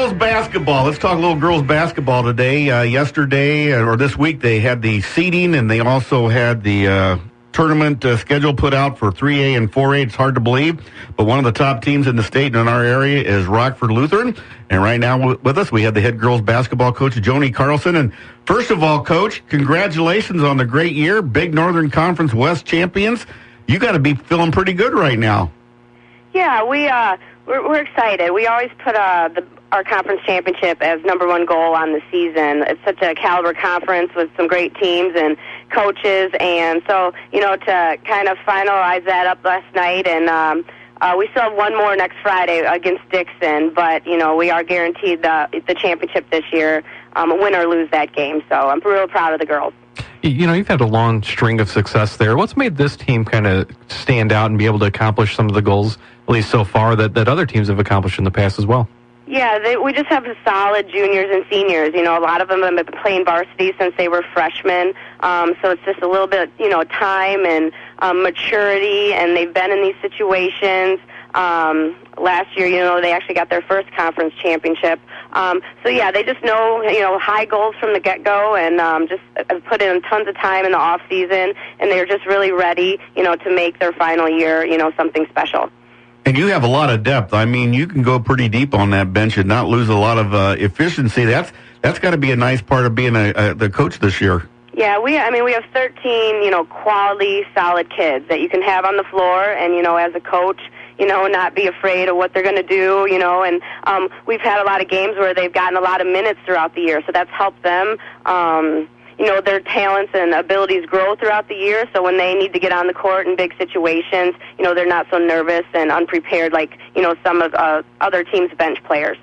girls basketball. Let's talk a little girls basketball today. Yesterday, or this week, they had the seeding, and they also had the tournament schedule put out for 3A and 4A. It's hard to believe, but one of the top teams in the state and in our area is Rockford Lutheran. And right now with us, we have the head girls basketball coach, Joni Carlson. And first of all, Coach, congratulations on the great year. Big Northern Conference West champions. You got to be feeling pretty good right now. Yeah, we're excited. We always put our conference championship as number one goal on the season. It's such a caliber conference with some great teams and coaches, and so, to kind of finalize that up last night, and we still have one more next Friday against Dixon, but, we are guaranteed the championship this year, win or lose that game, so I'm real proud of the girls. You've had a long string of success there. What's made this team kind of stand out and be able to accomplish some of the goals, at least so far, that other teams have accomplished in the past as well? Yeah, we just have solid juniors and seniors. A lot of them have been playing varsity since they were freshmen. So it's just a little bit, time and maturity, and they've been in these situations. Last year, they actually got their first conference championship. So yeah, they just know, high goals from the get-go, and just put in tons of time in the off season, and they're just really ready, to make their final year, something special. And you have a lot of depth. I mean, you can go pretty deep on that bench and not lose a lot of efficiency. That's got to be a nice part of being the coach this year. Yeah, we have 13, quality, solid kids that you can have on the floor, and, as a coach, not be afraid of what they're going to do, and we've had a lot of games where they've gotten a lot of minutes throughout the year, so that's helped them. Their talents and abilities grow throughout the year, so when they need to get on the court in big situations, they're not so nervous and unprepared like, some of other teams' bench players.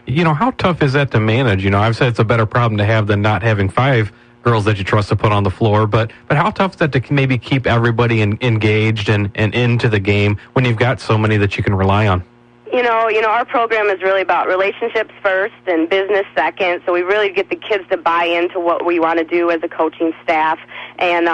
How tough is that to manage? I've said it's a better problem to have than not having 5 girls that you trust to put on the floor, but how tough is that to maybe keep everybody engaged and into the game when you've got so many that you can rely on? Our program is really about relationships first and business second, so we really get the kids to buy into what we want to do as a coaching staff and,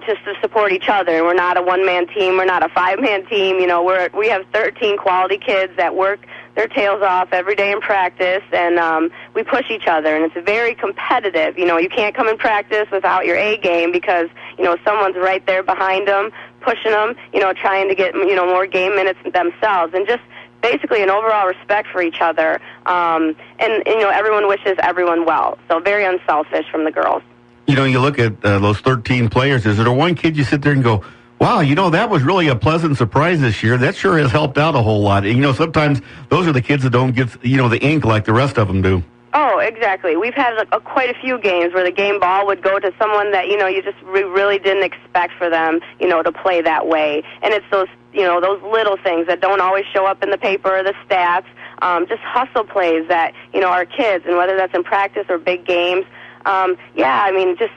just to support each other. We're not a one-man team. We're not a 5-man team. We have 13 quality kids that work their tails off every day in practice, and we push each other, and it's very competitive. You can't come in practice without your A game because, someone's right there behind them, pushing them, trying to get, more game minutes themselves, and just basically an overall respect for each other, and everyone wishes everyone well. So very unselfish from the girls. You look at those 13 players. Is there one kid you sit there and go, wow, that was really a pleasant surprise this year. That sure has helped out a whole lot. Sometimes those are the kids that don't get, the ink like the rest of them do. Oh, exactly. We've had quite a few games where the game ball would go to someone that, you just really didn't expect for them, to play that way. And it's those, those little things that don't always show up in the paper or the stats, just hustle plays that, our kids, and whether that's in practice or big games, it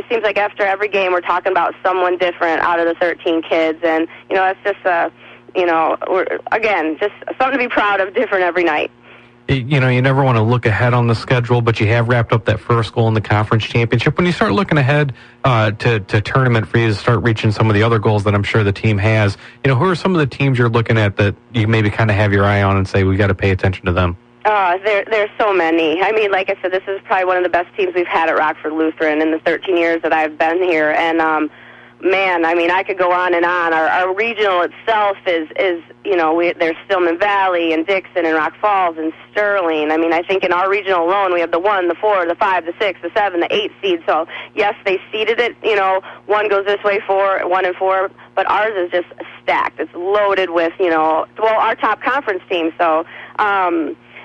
seems like after every game we're talking about someone different out of the 13 kids, and, it's just, just something to be proud of, different every night. You never want to look ahead on the schedule, but you have wrapped up that first goal in the conference championship. When you start looking ahead to tournament for you to start reaching some of the other goals that I'm sure the team has, who are some of the teams you're looking at that you maybe kind of have your eye on and say, we got to pay attention to them? There's so many. I mean, like I said, this is probably one of the best teams we've had at Rockford Lutheran in the 13 years that I've been here. And, I could go on and on. Our regional itself is there's Stillman Valley and Dixon and Rock Falls and Sterling. I think in our regional alone, we have the 1, the 4, the 5, the 6, the 7, the 8 seed. So, yes, they seeded it. One goes this way, 1 and 4, but ours is just stacked. It's loaded with, our top conference team. So,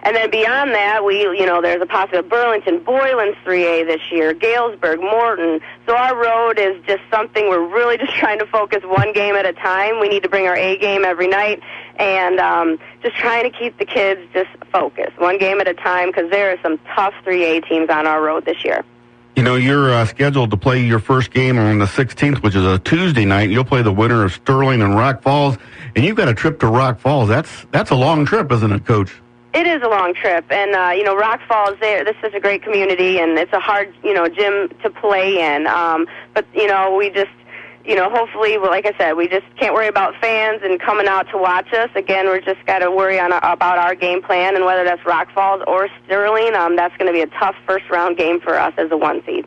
and then beyond that, there's a possibility Burlington, Boylan's 3A this year, Galesburg, Morton. So our road is just something we're really just trying to focus one game at a time. We need to bring our A game every night and just trying to keep the kids just focused, one game at a time, because there are some tough 3A teams on our road this year. You're scheduled to play your first game on the 16th, which is a Tuesday night. You'll play the winner of Sterling and Rock Falls, and you've got a trip to Rock Falls. That's a long trip, isn't it, Coach? It is a long trip, and Rock Falls. This is a great community, and it's a hard, gym to play in. But we just, hopefully, well, like I said, we just can't worry about fans and coming out to watch us. Again, we're just got to worry about our game plan, and whether that's Rock Falls or Sterling, that's going to be a tough first-round game for us as a 1 seed.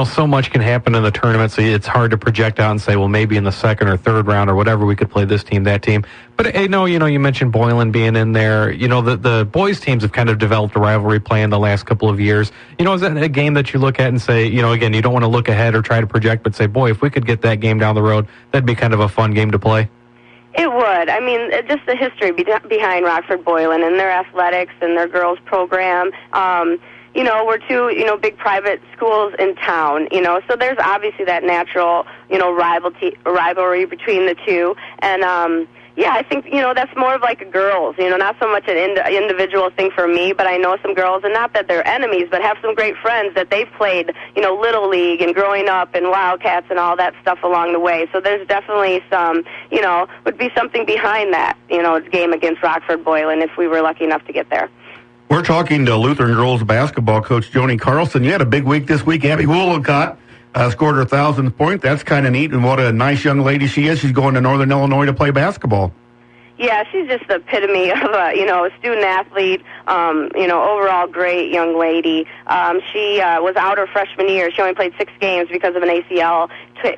So much can happen in the tournament, so it's hard to project out and say, well, maybe in the second or third round or whatever, we could play this team, that team. But, you mentioned Boylan being in there. The boys' teams have kind of developed a rivalry play in the last couple of years. Is that a game that you look at and say, again, you don't want to look ahead or try to project, but say, boy, if we could get that game down the road, that'd be kind of a fun game to play? It would. I mean, just the history behind Rockford Boylan and their athletics and their girls' program. We're two, big private schools in town, so there's obviously that natural, rivalry between the two. And, I think, that's more of like a girls, not so much an individual thing for me, but I know some girls, and not that they're enemies, but have some great friends that they've played, Little League and growing up and Wildcats and all that stuff along the way. So there's definitely some, would be something behind that, game against Rockford Boylan if we were lucky enough to get there. We're talking to Lutheran girls basketball coach Joni Carlson. You had a big week this week. Abby Woolcott scored her 1,000th point. That's kind of neat, and what a nice young lady she is. She's going to Northern Illinois to play basketball. Yeah, she's just the epitome of a student athlete, overall great young lady. She was out her freshman year. She only played 6 games because of an ACL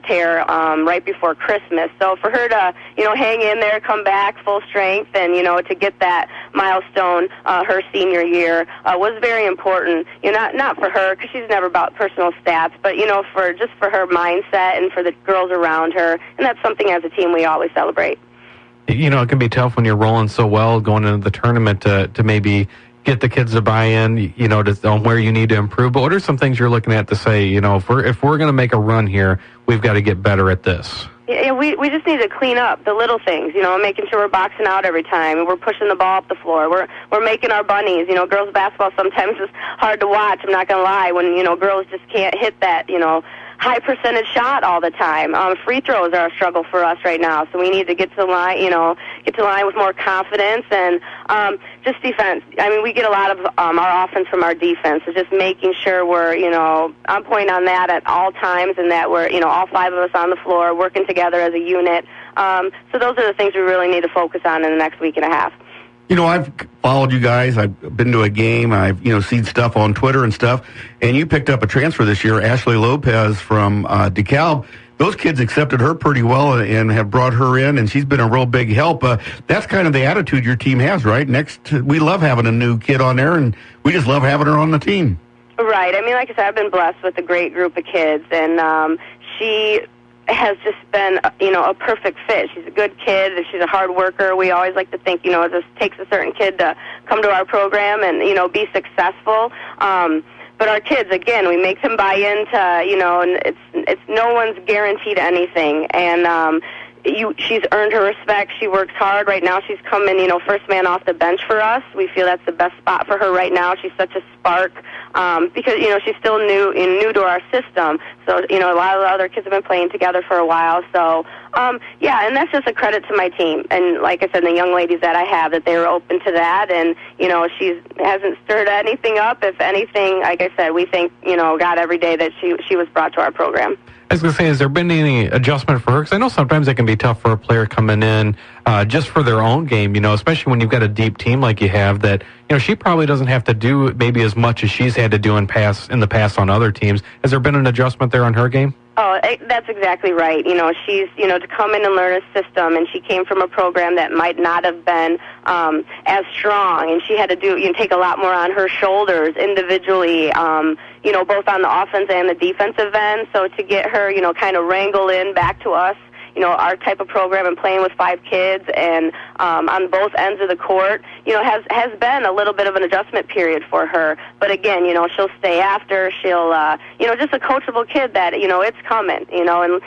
tear right before Christmas. So for her to, hang in there, come back full strength, and, to get that milestone her senior year was very important. Not for her, because she's never about personal stats, but, for her mindset and for the girls around her. And that's something as a team we always celebrate. It can be tough when you're rolling so well going into the tournament to maybe get the kids to buy in, on where you need to improve. But what are some things you're looking at to say, if we're going to make a run here, we've got to get better at this? Yeah, we just need to clean up the little things, making sure we're boxing out every time, we're pushing the ball up the floor, we're making our bunnies. Girls basketball sometimes is hard to watch, I'm not going to lie, when, girls just can't hit that, high percentage shot all the time. Free throws are a struggle for us right now, so we need to get to the line, get to the line with more confidence and just defense. I mean, we get a lot of our offense from our defense, so just making sure we're, on point on that at all times, and that we're, all 5 of us on the floor working together as a unit. So those are the things we really need to focus on in the next week and a half. I've followed you guys. I've been to a game. I've, seen stuff on Twitter and stuff. And you picked up a transfer this year, Ashley Lopez from DeKalb. Those kids accepted her pretty well and have brought her in, and she's been a real big help. That's kind of the attitude your team has, right? We love having a new kid on there, and we just love having her on the team. Right. I mean, like I said, I've been blessed with a great group of kids, and she has just been, a perfect fit. She's a good kid. She's a hard worker. We always like to think, it just takes a certain kid to come to our program and, be successful. But our kids, again, we make them buy into, and it's no one's guaranteed anything. And she's earned her respect. She works hard. Right now she's coming, first man off the bench for us. We feel that's the best spot for her right now. She's such a spark because, she's still new to our system. So, a lot of the other kids have been playing together for a while. So, and that's just a credit to my team. And like I said, the young ladies that I have, that they were open to that. And, she hasn't stirred anything up. If anything, like I said, we thank, God every day that she was brought to our program. I was going to say, has there been any adjustment for her? Because I know sometimes it can be tough for a player coming in just for their own game, especially when you've got a deep team like you have that, she probably doesn't have to do maybe as much as she's had to do in the past on other teams. Has there been an adjustment there on her game? Oh, that's exactly right. She's, to come in and learn a system, and she came from a program that might not have been as strong, and she had to take a lot more on her shoulders individually, both on the offense and the defensive end. So to get her, kind of wrangle in back to us, our type of program and playing with 5 kids and on both ends of the court, has been a little bit of an adjustment period for her. But again, she'll stay after. She'll, just a coachable kid that, it's coming, and,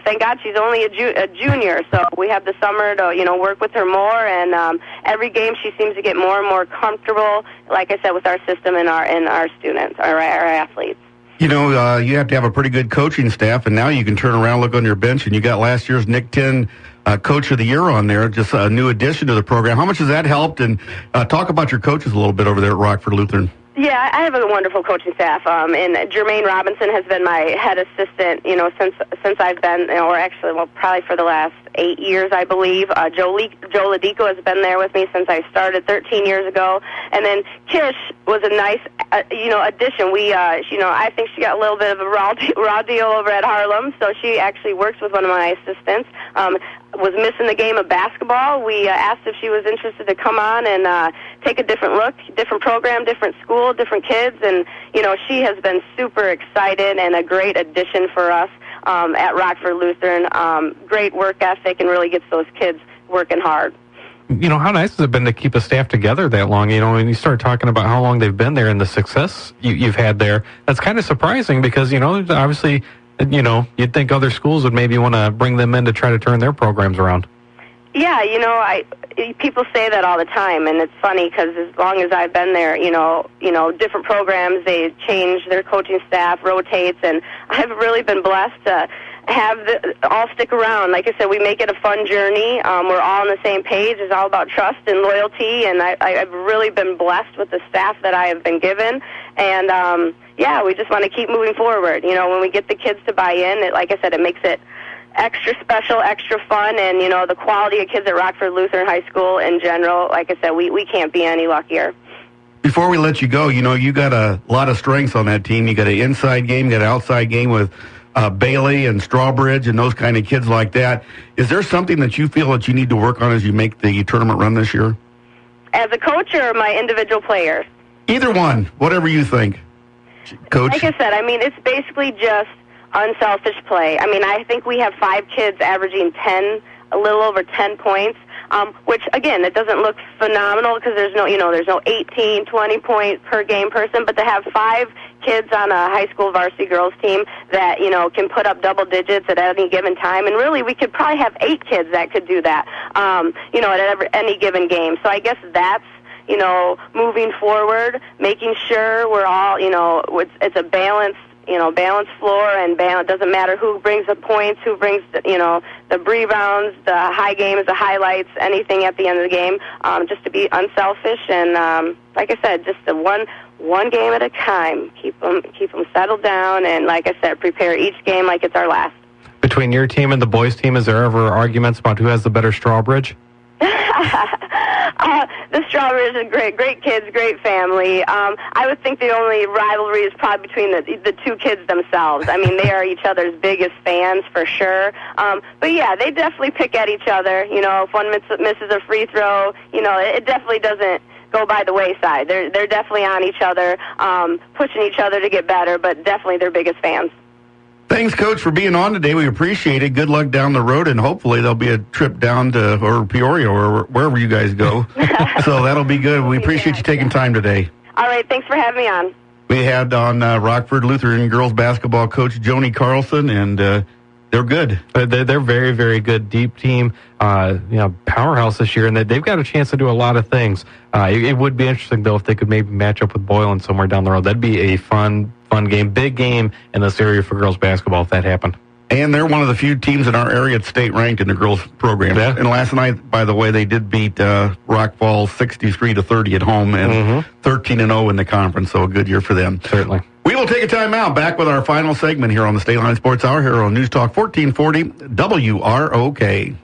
thank God she's only a junior. So we have the summer to, work with her more. And every game she seems to get more and more comfortable, like I said, with our system and our students, our athletes. You have to have a pretty good coaching staff, and now you can turn around, look on your bench, and you got last year's Nick 10 Coach of the Year on there, just a new addition to the program. How much has that helped? And talk about your coaches a little bit over there at Rockford Lutheran. Yeah, I have a wonderful coaching staff, and Jermaine Robinson has been my head assistant, since I've been, or actually, probably for the last 8 years, I believe. Joe Ladico has been there with me since I started 13 years ago, and then Kish was a nice, addition. I think she got a little bit of a raw deal over at Harlem, so she actually works with one of my assistants. Was missing the game of basketball. We asked if she was interested to come on and take a different look, different program, different school, different kids, and she has been super excited and a great addition for us at Rockford Lutheran. Great work ethic and really gets those kids working hard. How nice has it been to keep a staff together that long? When you start talking about how long they've been there and the success you've had there, that's kind of surprising because, obviously, you'd think other schools would maybe want to bring them in to try to turn their programs around. Yeah, people say that all the time, and it's funny because as long as I've been there, different programs, they change their coaching staff, rotates, and I've really been blessed to have all stick around. Like I said, we make it a fun journey. We're all on the same page. It's all about trust and loyalty, and I've really been blessed with the staff that I have been given, and we just want to keep moving forward. When we get the kids to buy in, like I said, it makes it extra special, extra fun, and the quality of kids at Rockford Lutheran High School in general, like I said, we can't be any luckier. Before we let you go, you got a lot of strengths on that team. You got an inside game, you got an outside game with Bailey and Strawbridge and those kind of kids like that. Is there something that you feel that you need to work on as you make the tournament run this year? As a coach or my individual players? Either one, whatever you think. Coach? Like I said, it's basically just unselfish play. I think we have 5 kids averaging a little over 10 points, which, again, it doesn't look phenomenal because there's no 18, 20 point per game person, but to have 5 kids on a high school varsity girls team that, can put up double digits at any given time, and really we could probably have 8 kids that could do that, at any given game. So I guess that's, moving forward, making sure we're all, it's a balanced floor, and it doesn't matter who brings the points, who brings the rebounds, the high games, the highlights, anything at the end of the game, just to be unselfish and like I said, just one game at a time. Keep them settled down, and like I said, prepare each game like it's our last. Between your team and the boys' team, is there ever arguments about who has the better Strawbridge? The Strawberries are great kids, great family. I would think the only rivalry is probably between the 2 kids themselves. They are each other's biggest fans for sure. But yeah, they definitely pick at each other. If one misses a free throw, it definitely doesn't go by the wayside. They're definitely on each other, pushing each other to get better, but definitely their biggest fans. Thanks, Coach, for being on today. We appreciate it. Good luck down the road, and hopefully there'll be a trip down to Peoria or wherever you guys go. So that'll be good. We appreciate you taking time today. All right, thanks for having me on. We had on Rockford Lutheran girls basketball coach Joni Carlson, and they're good. They're very, very good, deep team, powerhouse this year, and they've got a chance to do a lot of things. It would be interesting, though, if they could maybe match up with Boylan somewhere down the road. That'd be a fun game, big game in this area for girls basketball if that happened. And they're one of the few teams in our area that's state ranked in the girls program. Yeah. And last night, by the way, they did beat Rock Falls 63-30 at home and 13-0 in the conference. So a good year for them. Certainly. We will take a time out. Back with our final segment here on the State Line Sports Hour here on News Talk 1440 WROK.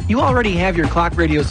You already have your clock radio